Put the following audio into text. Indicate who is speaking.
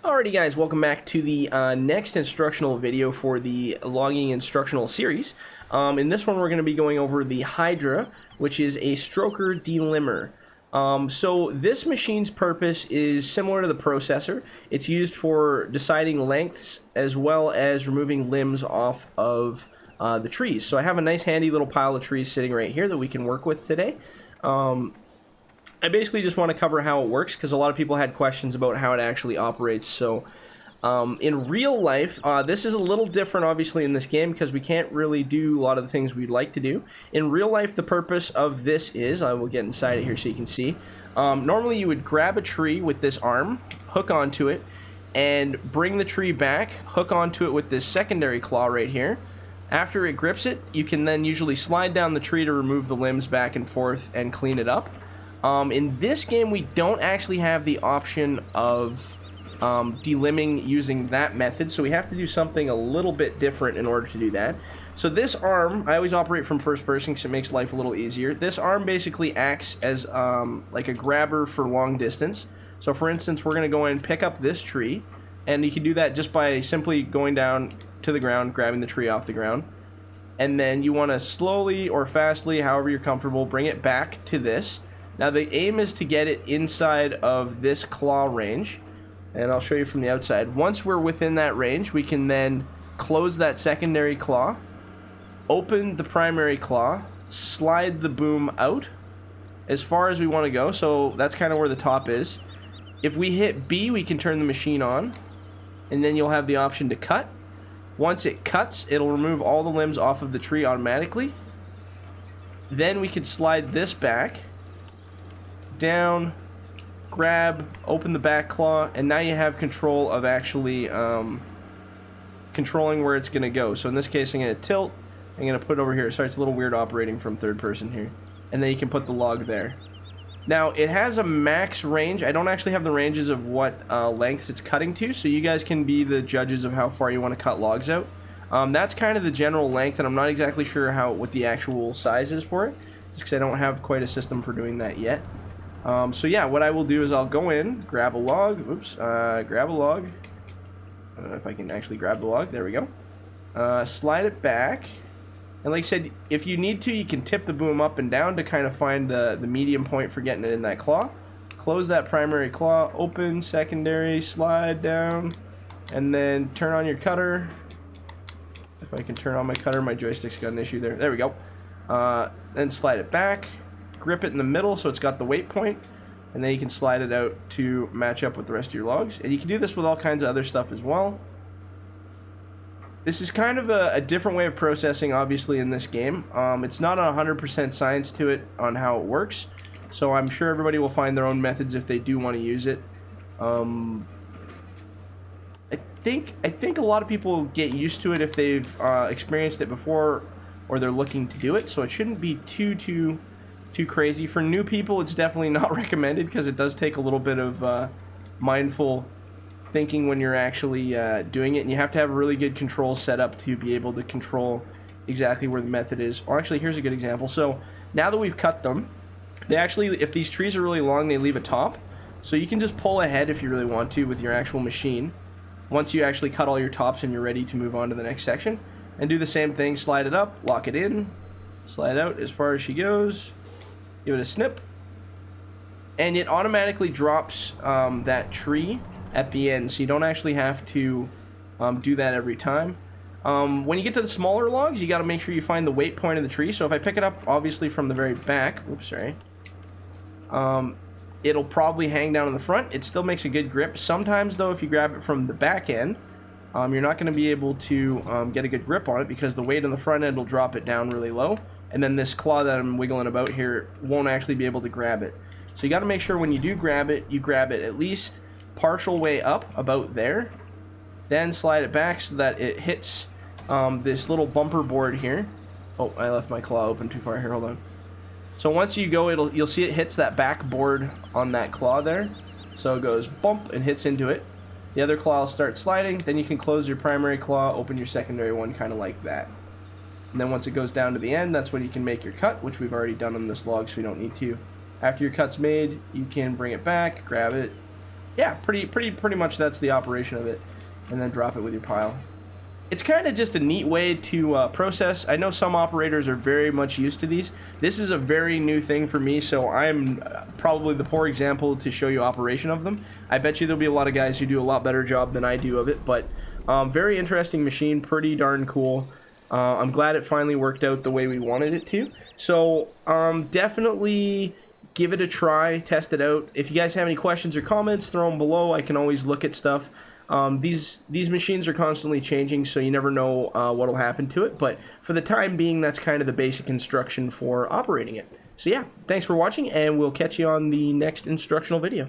Speaker 1: Alrighty guys, welcome back to the next instructional video for the logging instructional series. In this one we're going to be going over the Hydra, which is a stroker delimber. So this machine's purpose is similar to the processor. It's used for deciding lengths as well as removing limbs off of the trees. So I have a nice handy little pile of trees sitting right here that we can work with today. I basically just want to cover how it works because a lot of people had questions about how it actually operates. So in real life, this is a little different obviously in this game because we can't really do a lot of the things we'd like to do. In real life, the purpose of this is, I will get inside it here so you can see. Normally you would grab a tree with this arm, hook onto it, and bring the tree back, hook onto it with this secondary claw right here. After it grips it, you can then usually slide down the tree to remove the limbs back and forth and clean it up. In this game, we don't actually have the option of delimbing using that method, so we have to do something a little bit different in order to do that. So this arm, I always operate from first person because it makes life a little easier. This arm basically acts as like a grabber for long distance. So for instance, we're going to go in and pick up this tree, and you can do that just by simply going down to the ground, grabbing the tree off the ground. And then you want to slowly or fastly, however you're comfortable, bring it back to this. Now the aim is to get it inside of this claw range, and I'll show you from the outside. Once we're within that range, we can then close that secondary claw, open the primary claw, slide the boom out as far as we want to go, so that's kind of where the top is. If we hit B, we can turn the machine on, and then you'll have the option to cut. Once it cuts, it'll remove all the limbs off of the tree automatically. Then we can slide this back down, grab, open the back claw, and now you have control of actually controlling where it's going to go. So in this case, I'm going to tilt. I'm going to put it over here. Sorry, it's a little weird operating from third person here. And then you can put the log there. Now, it has a max range. I don't actually have the ranges of what lengths it's cutting to, so you guys can be the judges of how far you want to cut logs out. That's kind of the general length, and I'm not exactly sure what the actual size is for it, just because I don't have quite a system for doing that yet. So yeah, what I will do is I'll go in, grab a log, grab a log. I don't know if I can actually grab the log, there we go. Slide it back, and like I said, if you need to, you can tip the boom up and down to kind of find the medium point for getting it in that claw. Close that primary claw, open, secondary, slide down, and then turn on your cutter. If I can turn on my cutter, my joystick's got an issue there. There we go. Then slide it back. Grip it in the middle so it's got the weight point, and then you can slide it out to match up with the rest of your logs. And you can do this with all kinds of other stuff as well. This is kind of a different way of processing, obviously, in this game. It's not a 100% science to it on how it works, so I'm sure everybody will find their own methods if they do want to use it. I think a lot of people get used to it if they've experienced it before or they're looking to do it, so it shouldn't be too crazy. For new people, it's definitely not recommended because it does take a little bit of mindful thinking when you're actually doing it, and you have to have a really good control set up to be able to control exactly where the method is. Or actually, here's a good example. So now that we've cut them, they actually, if these trees are really long, they leave a top. So you can just pull ahead if you really want to with your actual machine once you actually cut all your tops and you're ready to move on to the next section. And do the same thing, slide it up, lock it in, slide out as far as she goes. Give it a snip, and it automatically drops that tree at the end, so you don't actually have to do that every time. When you get to the smaller logs, you got to make sure you find the weight point of the tree. So if I pick it up, obviously from the very back, it'll probably hang down in the front. It still makes a good grip. Sometimes, though, if you grab it from the back end, you're not going to be able to get a good grip on it because the weight on the front end will drop it down really low. And then this claw that I'm wiggling about here won't actually be able to grab it. So you got to make sure when you do grab it, you grab it at least partial way up, about there. Then slide it back so that it hits this little bumper board here. Oh, I left my claw open too far here, hold on. So once you go, you'll see it hits that back board on that claw there. So it goes bump and hits into it. The other claw will start sliding, then you can close your primary claw, open your secondary one, kind of like that. And then once it goes down to the end, that's when you can make your cut, which we've already done on this log, so we don't need to. After your cut's made, you can bring it back, grab it, Yeah, pretty much that's the operation of it, and then drop it with your pile. It's kind of just a neat way to process. I know some operators are very much used to these. This is a very new thing for me, so I'm probably the poor example to show you operation of them. I bet you there'll be a lot of guys who do a lot better job than I do of it, but very interesting machine, pretty darn cool. I'm glad it finally worked out the way we wanted it to. So definitely give it a try, test it out. If you guys have any questions or comments, throw them below. I can always look at stuff. These machines are constantly changing, so you never know what'll happen to it. But for the time being, that's kind of the basic instruction for operating it. So yeah, thanks for watching, and we'll catch you on the next instructional video.